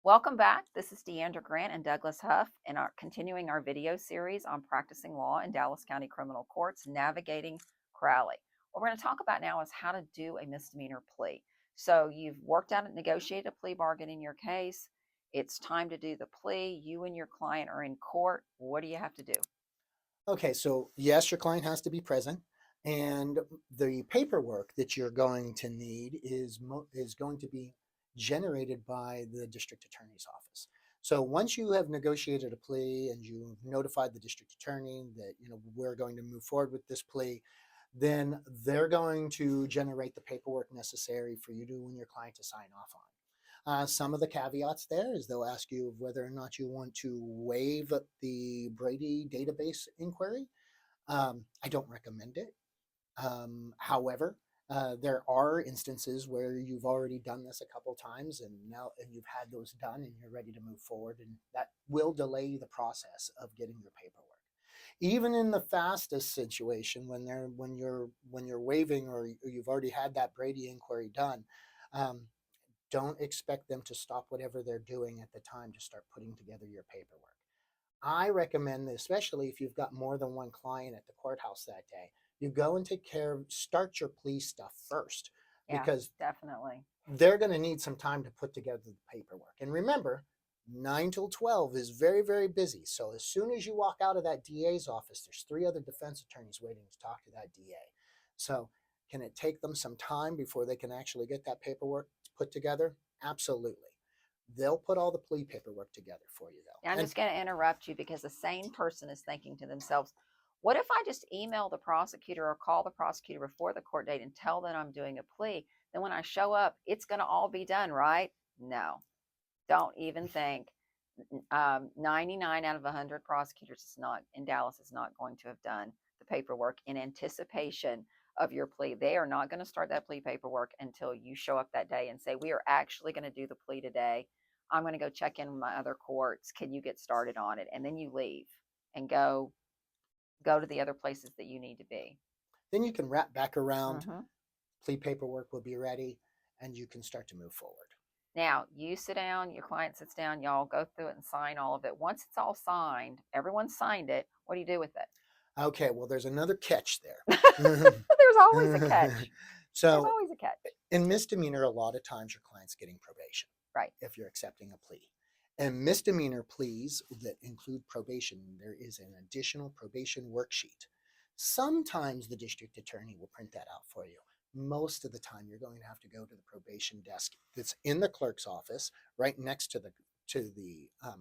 Welcome back. This is Deandra Grant and Douglas Huff, and continuing our video series on practicing law in Dallas County Criminal Courts, navigating Crowley. What we're going to talk about now is how to do a misdemeanor plea. So you've worked out and negotiated a plea bargain in your case. It's time to do the plea. You and your client are in court. What do you have to do? Okay, so yes, your client has to be present, and the paperwork that you're going to need is going to be generated by the district attorney's office. So once you have negotiated a plea and you've notified the district attorney that we're going to move forward with this plea, then they're going to generate the paperwork necessary for you and your client to sign off on. Some of the caveats there is they'll ask you whether or not you want to waive the Brady database inquiry. I don't recommend it. However, there are instances where you've already done this a couple times and you've had those done and you're ready to move forward, and that will delay the process of getting your paperwork. Even in the fastest situation, when you're waiving or you've already had that Brady inquiry done, um, don't expect them to stop whatever they're doing at the time to start putting together your paperwork. I recommend that, especially if you've got more than one client at the courthouse that day, you go and start your plea stuff first, Yeah, because definitely. they're going to need some time to put together the paperwork. And remember, 9 till 12 is very, very busy. So as soon as you walk out of that DA's office, there's three other defense attorneys waiting to talk to that DA. So can it take them some time before they can actually get that paperwork put together? Absolutely. They'll put all the plea paperwork together for you, Yeah, I'm though. And just going to interrupt you because a sane person is thinking to themselves, what if I just email the prosecutor or call the prosecutor before the court date and tell them I'm doing a plea? Then when I show up, it's going to all be done, right? No, don't even think. 99 out of 100 prosecutors is not in Dallas is not going to have done the paperwork in anticipation of your plea. They are not going to start that plea paperwork until you show up that day and say, we are actually going to do the plea today. I'm going to go check in with my other courts. Can you get started on it? And then you leave and go to the other places that you need to be. then you can wrap back around, Hmm. plea paperwork will be ready, and you can start to move forward. Now you sit down, your client sits down, y'all go through it and sign all of it. Once it's all signed, everyone signed it. What do you do with Okay, well, there's another catch it? there. There's always a catch. There's So, always a catch. in misdemeanor, a lot of times your client's getting probation Right. if you're accepting a plea. And misdemeanor pleas that include probation, there is an additional probation worksheet. Sometimes the district attorney will print that out for you. Most of the time, you're going to have to go to the probation desk that's in the clerk's office, right next to the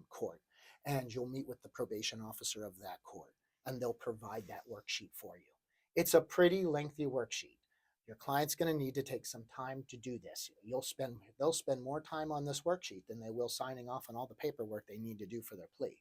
court, and you'll meet with the probation officer of that court, and they'll provide that worksheet for you. It's a pretty lengthy worksheet. Your client's going to need to take some time to do this. They'll spend more time on this worksheet than they will signing off on all the paperwork they need to do for their plea.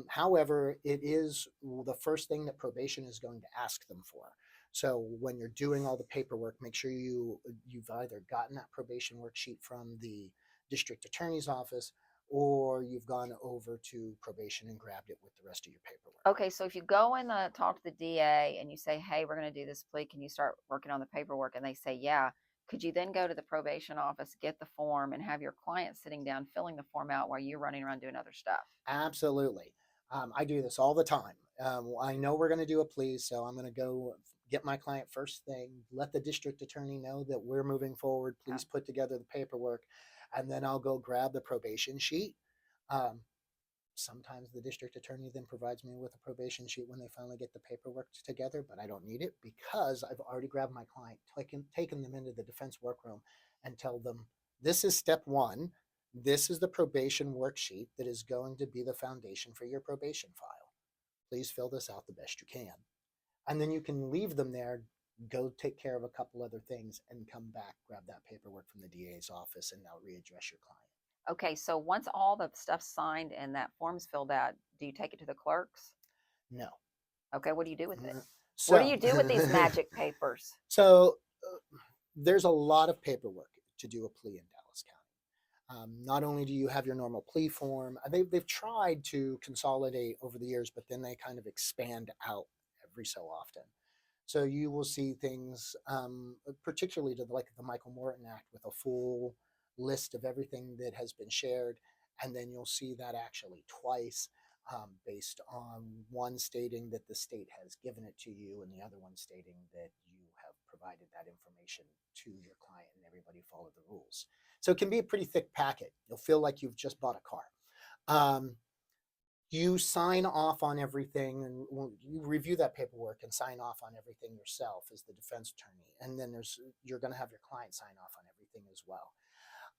However, it is the first thing that probation is going to ask them for. So when you're doing all the paperwork, make sure you've either gotten that probation worksheet from the district attorney's office, or you've gone over to probation and grabbed it with the rest of your paperwork. Okay, so if you go and talk to the DA and you say, hey, we're going to do this plea, can you start working on the paperwork? And they say, yeah. Could you then go to the probation office, get the form, and have your client sitting down filling the form out while you're running around doing other stuff? Absolutely. I do this all the time. I know we're going to do a plea, so I'm going to go get my client first thing, let the district attorney know that we're moving forward. Yeah. Please put together the paperwork, and then I'll go grab the probation sheet. Um, Sometimes the district attorney then provides me with a probation sheet when they finally get the paperwork together, but I don't need it because I've already grabbed my client, taken them into the defense workroom, and tell them this is step one. This is the probation worksheet that is going to be the foundation for your probation file. Please fill this out the best you can. And then you can leave them there, go take care of a couple other things, and come back, grab that paperwork from the DA's office, and now readdress your client. Okay, so once all the stuff's signed and that form's filled out, do you take it to the clerks? No. Okay, what do you do with it? What do So, you do with these magic papers? so there's a lot of paperwork to do a plea in Dallas County. Not only do you have your normal plea form, they've tried to consolidate over the years, but then they kind of expand out every so often. So you will see things, particularly to like the Michael Morton Act, with a full list of everything that has been shared. And then you'll see that actually twice, based on one stating that the state has given it to you and the other one stating that you have provided that information to your client and everybody followed the rules. So it can be a pretty thick packet. You'll feel like you've just bought a car. You sign off on everything, and you review that paperwork and sign off on everything yourself as the defense attorney. And then you're going to have your client sign off on everything as well.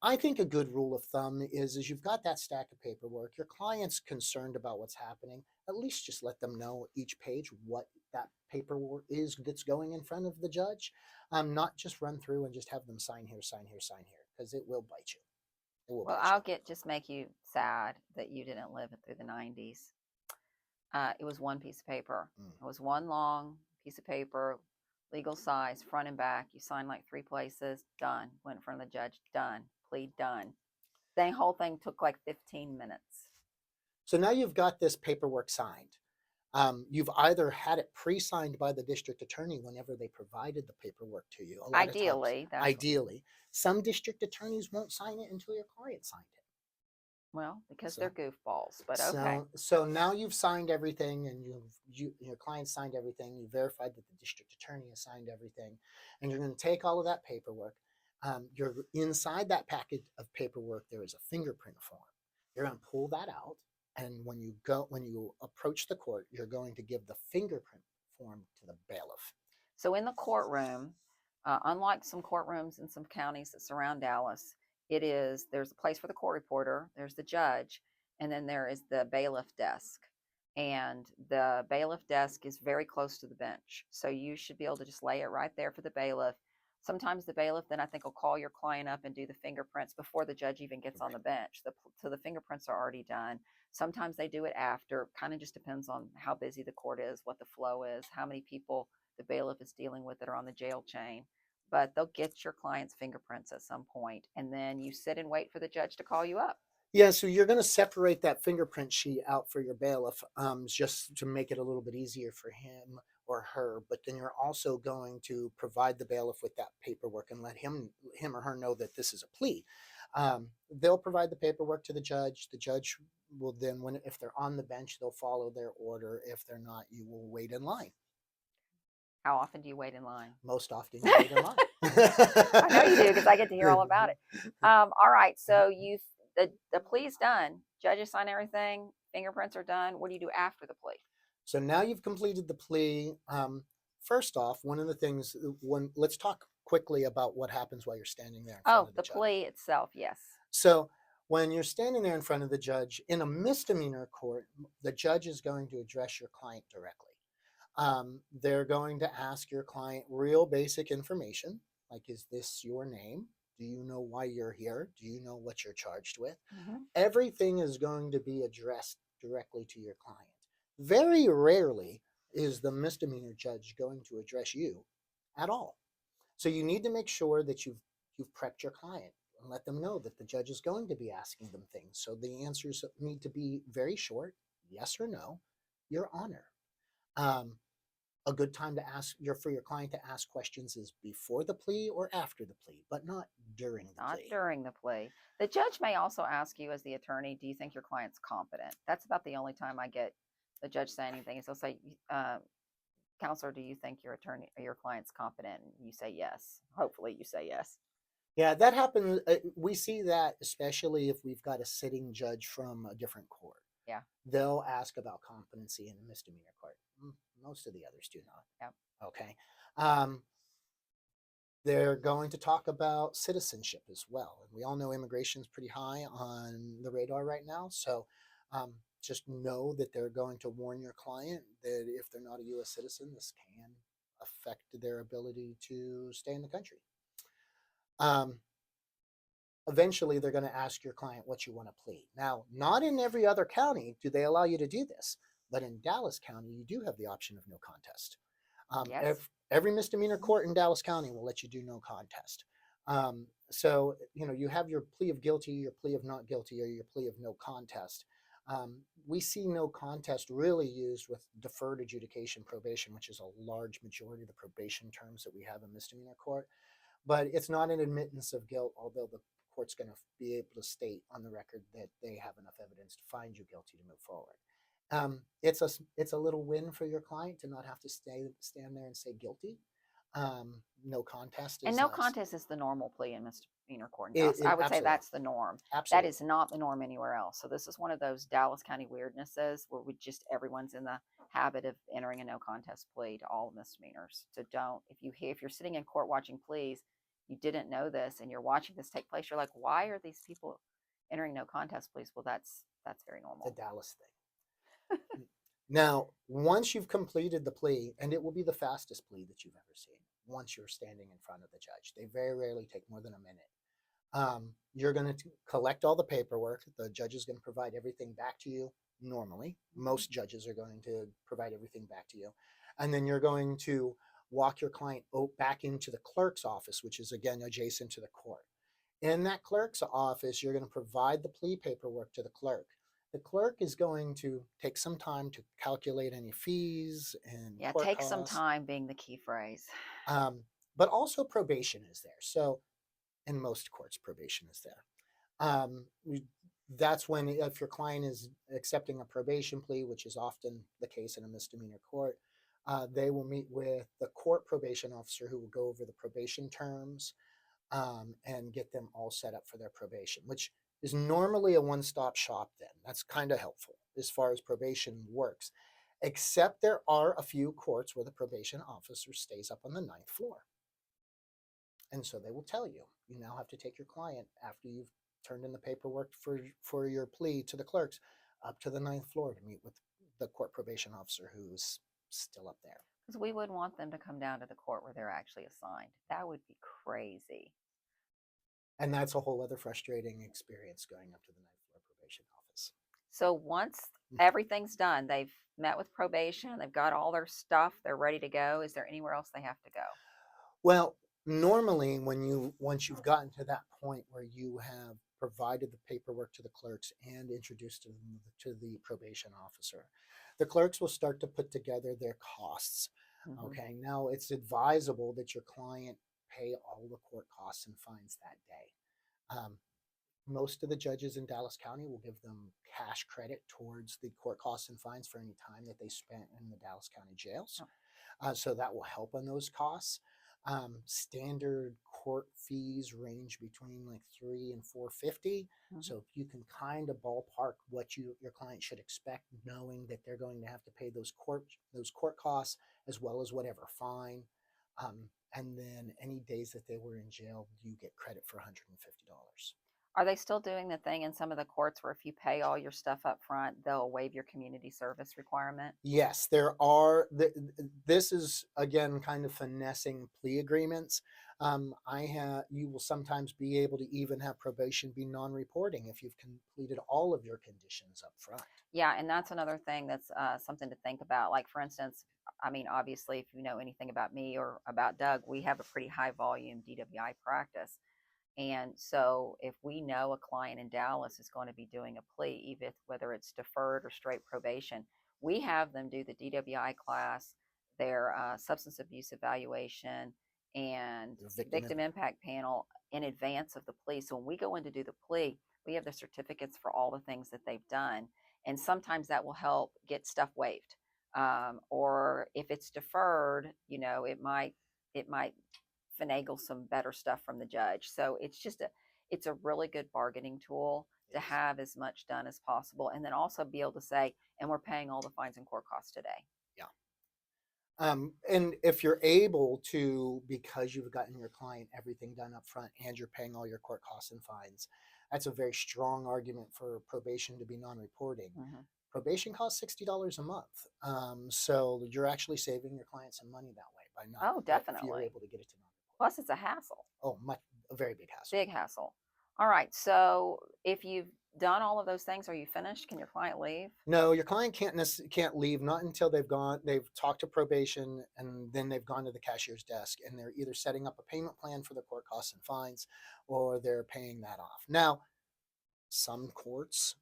I think a good rule of thumb is you've got that stack of paperwork, your client's concerned about what's happening, at least just let them know each page what that paperwork is that's going in front of the judge. Not just run through and just have them sign here, sign here, sign here, because it will bite you. It will Well, bite you. just make you sad that you didn't live it through the 90s. It was one piece of paper. It was one long piece of paper, legal size, front and back. You signed like 3 places, done. Went in front of the judge, done. Plea, done. The whole thing took like 15 minutes. So now you've got this paperwork signed. You've either had it pre-signed by the district attorney whenever they provided the paperwork to you. A lot of times, ideally, some district attorneys won't sign it until your client signed it. Well, because they're goofballs, but okay. So now you've signed everything, and your client signed everything. You verified that the district attorney has signed everything, and you're going to take all of that paperwork. You're inside that packet of paperwork. There is a fingerprint form. You're going to pull that out. And when you approach the court, you're going to give the fingerprint form to the bailiff. So in the courtroom, unlike some courtrooms in some counties that surround Dallas, there's a place for the court reporter, there's the judge, and then there is the bailiff desk. And the bailiff desk is very close to the bench. So you should be able to just lay it right there for the bailiff. Sometimes the bailiff then I think will call your client up and do the fingerprints before the judge even gets on the bench. So the fingerprints are already done. Sometimes they do it after. Kind of just depends on how busy the court is, what the flow is, how many people the bailiff is dealing with that are on the jail chain. But they'll get your client's fingerprints at some point, and then you sit and wait for the judge to call you up. Yeah, so you're going to separate that fingerprint sheet out for your bailiff, just to make it a little bit easier for him or her. But then you're also going to provide the bailiff with that paperwork and let him or her know that this is a plea. They'll provide the paperwork to the judge. The judge will then, if they're on the bench, they'll follow their order. If they're not, you will wait in line. How often do you wait in line? Most often you wait in line. I know you do, because I get to hear all about it. All right, so the plea's done. Judges sign everything. Fingerprints are done. What do you do after the plea? So now you've completed the plea. First off, one of the things, let's talk quickly about what happens while you're standing there in front of the judge. Plea itself, yes. So when you're standing there in front of the judge in a misdemeanor court, the judge is going to address your client directly. They're going to ask your client real basic information, like, is this your name? Do you know why you're here? Do you know what you're charged with? Mm-hmm. Everything is going to be addressed directly to your client. Very rarely is the misdemeanor judge going to address you at all. So you need to make sure that you've prepped your client and let them know that the judge is going to be asking them things. So the answers need to be very short, yes or no, Your Honor. A good time to ask for your client to ask questions is before the plea or after the plea, but not during the plea. Not during the plea. The judge may also ask you as the attorney, do you think your client's competent? That's about the only time I get the judge say anything. Is they'll say, counselor, do you think your client's competent? And you say yes. Hopefully you say yes. Yeah, that happens. We see that especially if we've got a sitting judge from a different court. Yeah. They'll ask about competency in a misdemeanor court. Most of the others do not. Yeah. Okay. They're going to talk about citizenship as well. And we all know immigration is pretty high on the radar right now. So just know that they're going to warn your client that if they're not a U.S. citizen, this can affect their ability to stay in the country. Eventually, they're going to ask your client what you want to plead. Now, not in every other county do they allow you to do this. But in Dallas County, you do have the option of no contest. Yes. Every misdemeanor court in Dallas County will let you do no contest. So, you have your plea of guilty, your plea of not guilty, or your plea of no contest. We see no contest really used with deferred adjudication probation, which is a large majority of the probation terms that we have in misdemeanor court. But it's not an admittance of guilt, although the court's going to be able to state on the record that they have enough evidence to find you guilty to move forward. It's a little win for your client to not have to stand there and say guilty. No contest And is no contest is the normal plea in misdemeanor court in Dallas. it I would say absolutely, that's the norm. That absolutely. is not the norm anywhere else. So this is one of those Dallas County weirdnesses where we just everyone's in the habit of entering a no contest plea to all misdemeanors. So don't if you're sitting in court watching pleas, you didn't know this and you're watching this take place, you're like, why are these people entering no contest pleas? Well, that's very It's a normal. Dallas thing. Now, once you've completed the plea, and it will be the fastest plea that you've ever seen, once you're standing in front of the judge, they very rarely take more than a minute. You're going to collect all the paperwork. The judge is going to provide everything back to you normally. Most judges are going to provide everything back to you. And then you're going to walk your client back into the clerk's office, which is again adjacent to the court. In that clerk's office, you're going to provide the plea paperwork to the clerk. The clerk is going to take some time to calculate any fees and Yeah, court take some costs, time being the key phrase. but also probation is there. So in most courts, probation is there. Um, that's when, if your client is accepting a probation plea, which is often the case in a misdemeanor court, they will meet with the court probation officer who will go over the probation terms and get them all set up for their probation, which is normally a one-stop shop then. That's kind of helpful as far as probation works, except there are a few courts where the probation officer stays up on the 9th floor. And so they will tell you, you now have to take your client after you've turned in the paperwork for your plea to the clerks up to the 9th floor to meet with the court probation officer who's still up there. Because we wouldn't want them to come down to the court where they're actually assigned. That would be crazy. And that's a whole other frustrating experience going up to the 9th floor probation office. So once everything's done, they've met with probation, they've got all their stuff, they're ready to go. Is there anywhere else they have to go? Well, normally once you've gotten to that point where you have provided the paperwork to the clerks and introduced them to the probation officer, the clerks will start to put together their costs. Mm-hmm. Okay, now it's advisable that your client pay all the court costs and fines that day. Most of the judges in Dallas County will give them cash credit towards the court costs and fines for any time that they spent in the Dallas County jails. So that will help on those costs. Standard court fees range between like $300 and $450. Mm-hmm. So you can kind of ballpark what your client should expect, knowing that they're going to have to pay those court costs as well as whatever fine. And then any days that they were in jail, you get credit for $150. Are they still doing the thing in some of the courts where if you pay all your stuff up front, they'll waive your community service requirement? Yes, there are. This is again kind of finessing plea agreements. You will sometimes be able to even have probation be non-reporting if you've completed all of your conditions up front. Yeah, and that's another thing that's something to think about. Like, for instance, I mean, obviously, if you know anything about me or about Doug, we have a pretty high volume DWI practice. And so if we know a client in Dallas is going to be doing a plea, even whether it's deferred or straight probation, we have them do the DWI class, their substance abuse evaluation, and victim impact panel in advance of the plea. So when we go in to do the plea, we have the certificates for all the things that they've done. And sometimes that will help get stuff waived. Or if it's deferred, it might finagle some better stuff from the judge. So it's a really good bargaining tool to have as much done as possible, and then also be able to say, and we're paying all the fines and court costs today. Yeah. And if you're able to, because you've gotten your client everything done up front and you're paying all your court costs and fines, that's a very strong argument for probation to be non-reporting. Mm-hmm. Probation costs $60 a month. So you're actually saving your client some money that way by not. Oh, definitely. If you're able to get it to non-report. Plus, it's a hassle. Oh, a very big hassle. Big hassle. All right. So if you've done all of those things, are you finished? Can your client leave? No, your client can't leave, not until they've talked to probation, and then they've gone to the cashier's desk, and they're either setting up a payment plan for the court costs and fines, or they're paying that off. Now, some courts,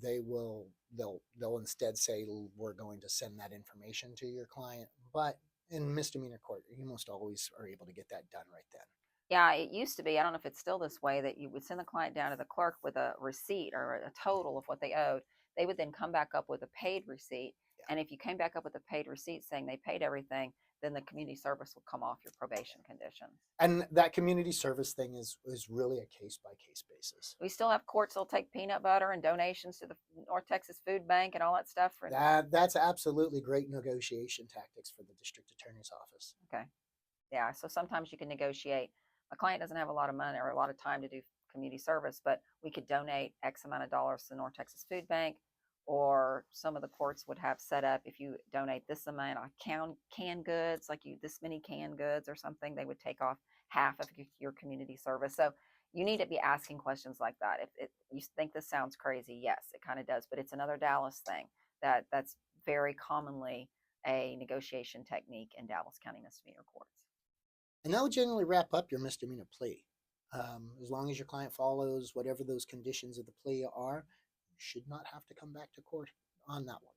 they'll instead say, we're going to send that information to your client. But in misdemeanor court, you most always are able to get that done right then. Yeah, it used to be, I don't know if it's still this way, that you would send the client down to the clerk with a receipt or a total of what they owed. They would then come back up with a paid receipt. Yeah. And if you came back up with a paid receipt saying they paid everything, then the community service would come off your probation conditions. And that community service thing is really a case by case basis. We still have courts that'll take peanut butter and donations to the North Texas Food Bank and all that stuff. For, That's absolutely great negotiation tactics for the district attorney's office. okay. Yeah, so sometimes you can negotiate. A client doesn't have a lot of money or a lot of time to do community service, but we could donate X amount of dollars to the North Texas Food Bank, or some of the courts would have set up, if you donate this amount of canned goods, like you this many canned goods or something, they would take off half of your community service. So you need to be asking questions like that. If you think this sounds crazy, yes, it kind of does, but it's another Dallas thing that's very commonly a negotiation technique in Dallas County misdemeanor courts. And that would generally wrap up your misdemeanor plea. As long as your client follows whatever those conditions of the plea are, you should not have to come back to court on that one.